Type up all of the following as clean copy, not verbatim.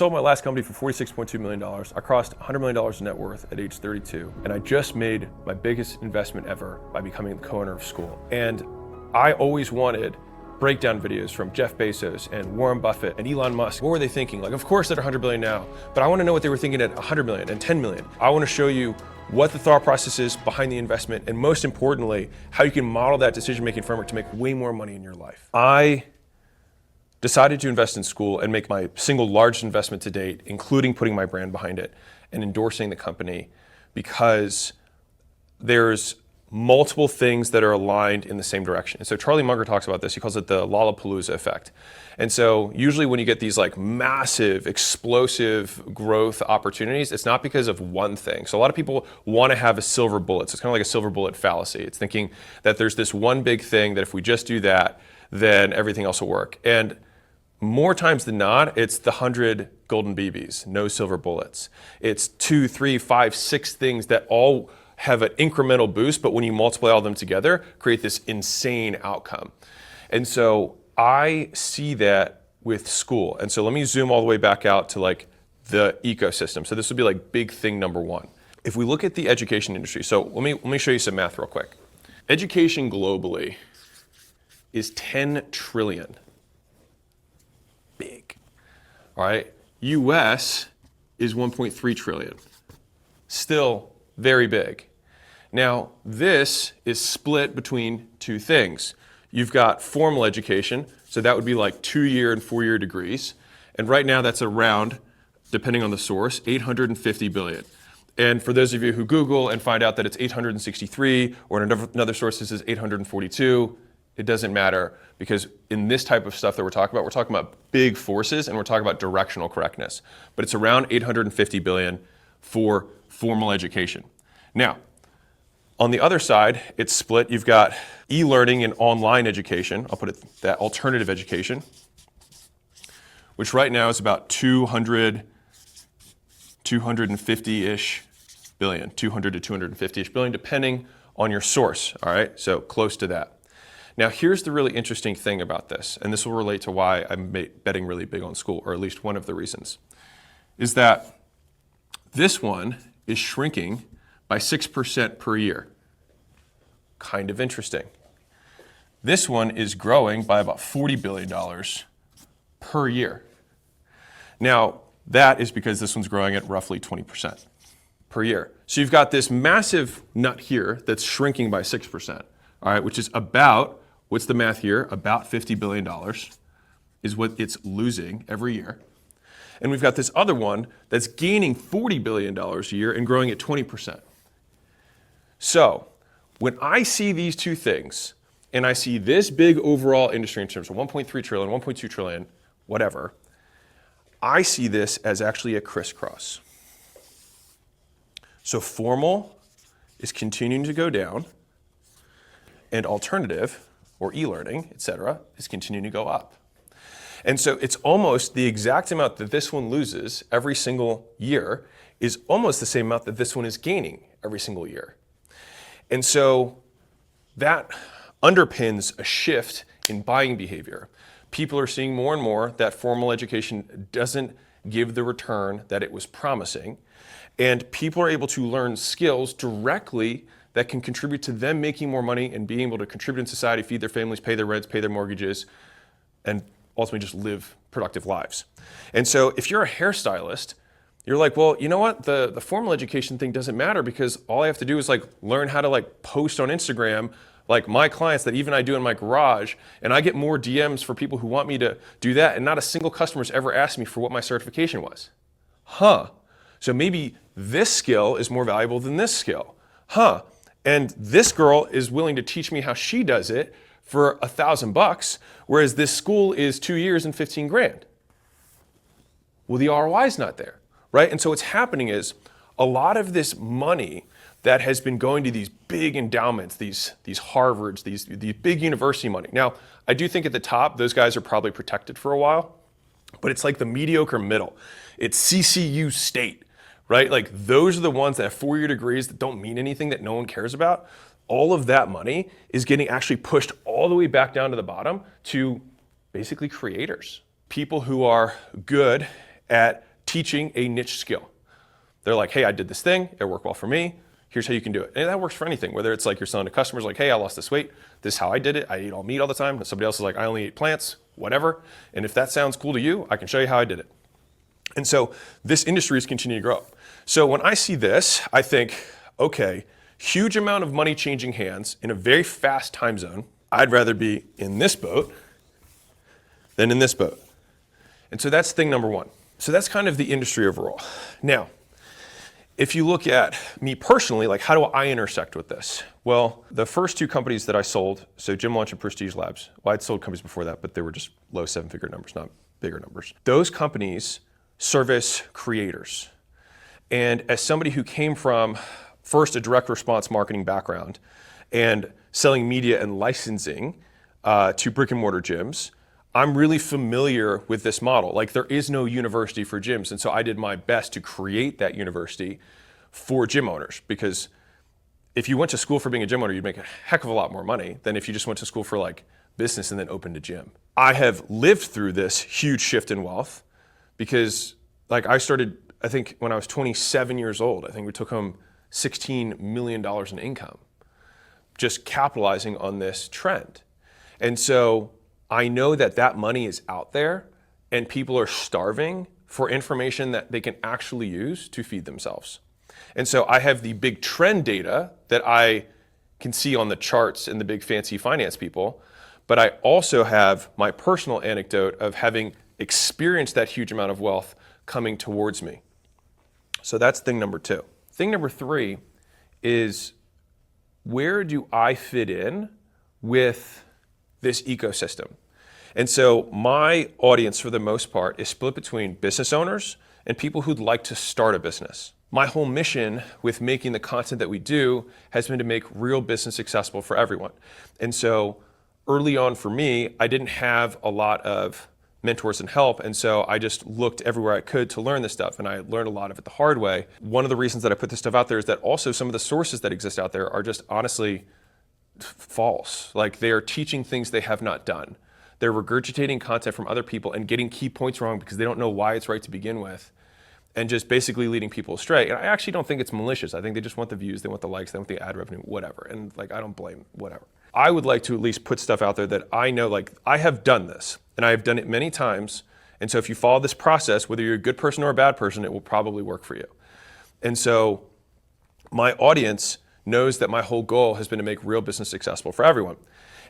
sold my last company for $46.2 million. I crossed $100 million in net worth at age 32. And I just made my biggest investment ever by becoming the co-owner of Skool. And I always wanted breakdown videos from Jeff Bezos and Warren Buffett and Elon Musk. What were they thinking? Like, of course they're 100 billion now, but I want to know what they were thinking at 100 million and 10 million. I want to show you what the thought process is behind the investment, and most importantly, how you can model that decision-making framework to make way more money in your life. I decided to invest in Skool and make my single largest investment to date, including putting my brand behind it and endorsing the company, because there's multiple things that are aligned in the same direction. And so Charlie Munger talks about this. He calls it the Lollapalooza effect. And so usually when you get these like massive, explosive growth opportunities, it's not because of one thing. So a lot of people want to have a silver bullet. So it's kind of like a silver bullet fallacy. It's thinking that there's this one big thing that if we just do that, then everything else will work. And more times than not, it's the 100 golden BBs, no silver bullets. It's 2, 3, 5, 6 things that all have an incremental boost, but when you multiply all of them together, create this insane outcome. And so I see that with Skool. And so let me zoom all the way back out to like the ecosystem. So this would be like big thing number one. If we look at the education industry, so let me show you some math real quick. Education globally is 10 trillion. Big. All right. US is 1.3 trillion. Still very big. Now, this is split between two things. You've got formal education, so that would be like 2-year and 4-year degrees. And right now that's around, depending on the source, 850 billion. And for those of you who Google and find out that it's 863, or in another source this is 842, it doesn't matter, because in this type of stuff that we're talking about big forces and we're talking about directional correctness. But it's around 850 billion for formal education. Now, on the other side, it's split. You've got e-learning and online education. I'll put it that alternative education, which right now is about 250-ish billion, 200 to 250-ish billion, depending on your source. All right, so close to that. Now, here's the really interesting thing about this, and this will relate to why I'm betting really big on Skool, or at least one of the reasons, is that this one is shrinking by 6% per year. Kind of interesting. This one is growing by about $40 billion per year. Now, that is because this one's growing at roughly 20% per year. So you've got this massive nut here that's shrinking by 6%, all right, which is about, what's the math here? About $50 billion is what it's losing every year. And we've got this other one that's gaining $40 billion a year and growing at 20%. So when I see these two things, and I see this big overall industry in terms of 1.3 trillion, 1.2 trillion, whatever, I see this as actually a crisscross. So formal is continuing to go down, and alternative, or e-learning, et cetera, is continuing to go up. And so it's almost the exact amount that this one loses every single year is almost the same amount that this one is gaining every single year. And so that underpins a shift in buying behavior. People are seeing more and more that formal education doesn't give the return that it was promising. And people are able to learn skills directly that can contribute to them making more money and being able to contribute in society, feed their families, pay their rents, pay their mortgages, and ultimately just live productive lives. And so if you're a hairstylist, you're like, well, you know what? The formal education thing doesn't matter, because all I have to do is like learn how to like post on Instagram, like my clients that even I do in my garage, and I get more DMs for people who want me to do that, and not a single customer's ever asked me for what my certification was. So maybe this skill is more valuable than this skill. And this girl is willing to teach me how she does it for $1,000, whereas this school is 2 years and 15 grand. Well, the ROI is not there, right? And so what's happening is a lot of this money that has been going to these big endowments, these Harvards, these big university money. Now, I do think at the top, those guys are probably protected for a while, but it's like the mediocre middle. It's CCU State, right? Like those are the ones that have 4-year degrees that don't mean anything, that no one cares about. All of that money is getting actually pushed all the way back down to the bottom to basically creators. People who are good at teaching a niche skill. They're like, hey, I did this thing, it worked well for me, here's how you can do it. And that works for anything, whether it's like you're selling to customers like, hey, I lost this weight, this is how I did it, I eat all meat all the time. And somebody else is like, I only eat plants, whatever. And if that sounds cool to you, I can show you how I did it. And so this industry is continuing to grow. So when I see this, I think, okay, huge amount of money changing hands in a very fast time zone. I'd rather be in this boat than in this boat. And so that's thing number one. So that's kind of the industry overall. Now, if you look at me personally, like how do I intersect with this? Well, the first two companies that I sold, so Gym Launch and Prestige Labs, well, I'd sold companies before that, but they were just low seven-figure numbers, not bigger numbers. Those companies service creators. And as somebody who came from first a direct response marketing background and selling media and licensing to brick and mortar gyms, I'm really familiar with this model. Like there is no university for gyms. And so I did my best to create that university for gym owners, because if you went to school for being a gym owner, you'd make a heck of a lot more money than if you just went to school for like business and then opened a gym. I have lived through this huge shift in wealth because like I started, I think when I was 27 years old, I think we took home $16 million in income, just capitalizing on this trend. And so I know that that money is out there and people are starving for information that they can actually use to feed themselves. And so I have the big trend data that I can see on the charts and the big fancy finance people, but I also have my personal anecdote of having experienced that huge amount of wealth coming towards me. So that's thing number two. Thing number three is, where do I fit in with this ecosystem? And so my audience, for the most part, is split between business owners and people who'd like to start a business. My whole mission with making the content that we do has been to make real business accessible for everyone. And so early on for me, I didn't have a lot of mentors and help. And so I just looked everywhere I could to learn this stuff. And I learned a lot of it the hard way. One of the reasons that I put this stuff out there is that also some of the sources that exist out there are just honestly false. Like they are teaching things they have not done. They're regurgitating content from other people and getting key points wrong because they don't know why it's right to begin with, and just basically leading people astray. And I actually don't think it's malicious. I think they just want the views, they want the likes, they want the ad revenue, whatever. And like, I don't blame, whatever. I would like to at least put stuff out there that I know, like I have done this and I have done it many times. And so if you follow this process, whether you're a good person or a bad person, it will probably work for you. And so my audience knows that my whole goal has been to make real business accessible for everyone.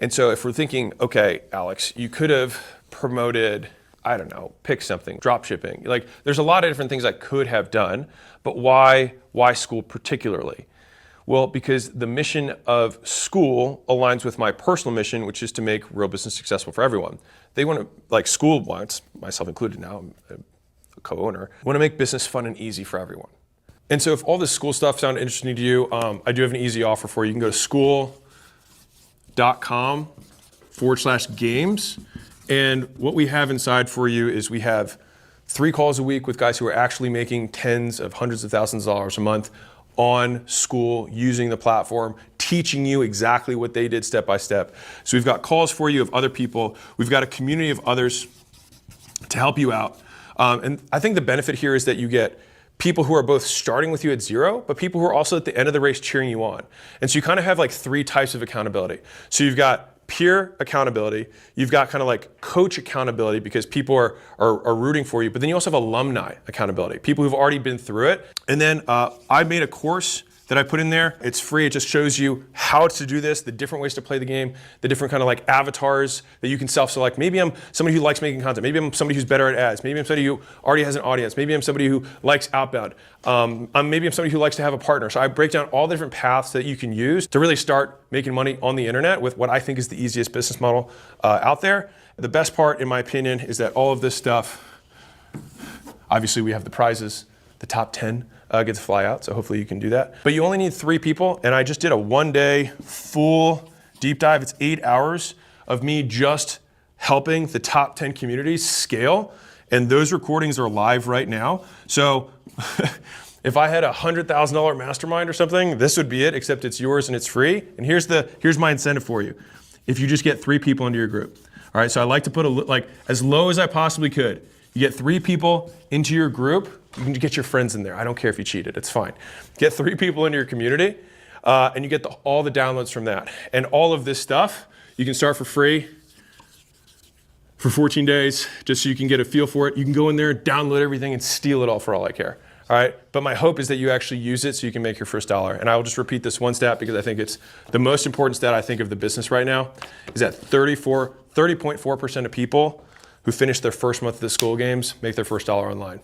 And so if we're thinking, okay, Alex, you could have promoted, I don't know, pick something, drop shipping. Like there's a lot of different things I could have done, but why Skool particularly? Well, because the mission of Skool aligns with my personal mission, which is to make real business successful for everyone. They want to, like Skool wants, myself included now, I'm a co-owner, want to make business fun and easy for everyone. And so if all this Skool stuff sounds interesting to you, I do have an easy offer for you. You can go to skool.com/games. And what we have inside for you is we have 3 calls a week with guys who are actually making tens of hundreds of thousands of dollars a month on Skool, using the platform, teaching you exactly what they did step by step. So we've got calls for you of other people. We've got a community of others to help you out. And I think the benefit here is that you get people who are both starting with you at zero, but people who are also at the end of the race cheering you on. And so you kind of have like 3 types of accountability. So you've got peer accountability, you've got kind of like coach accountability because people are rooting for you, but then you also have alumni accountability, people who've already been through it. And then I made a course that I put in there. It's free. It just shows you how to do this, the different ways to play the game, the different kind of like avatars that you can self-select. Maybe I'm somebody who likes making content. Maybe I'm somebody who's better at ads. Maybe I'm somebody who already has an audience. Maybe I'm somebody who likes outbound. Maybe I'm somebody who likes to have a partner. So I break down all the different paths that you can use to really start making money on the internet with what I think is the easiest business model out there. The best part, in my opinion, is that all of this stuff, obviously we have the prizes, the top 10 get to fly out, so hopefully you can do that. But you only need 3 people, and I just did a 1-day full deep dive. It's 8 hours of me just helping the top 10 communities scale, and those recordings are live right now. So if I had a $100,000 mastermind or something, this would be it, except it's yours and it's free. And here's my incentive for you. If you just get 3 people into your group. All right, so I like to put like as low as I possibly could. You get 3 people into your group. You can get your friends in there. I don't care if you cheated. It's fine. Get 3 people into your community, and you get all the downloads from that. And all of this stuff, you can start for free for 14 days, just so you can get a feel for it. You can go in there, download everything, and steal it all for all I care. All right, but my hope is that you actually use it so you can make your first dollar. And I will just repeat this one stat because I think it's the most important stat I think of the business right now, is that 30.4% of people who finish their first month of the Skool Games make their first dollar online.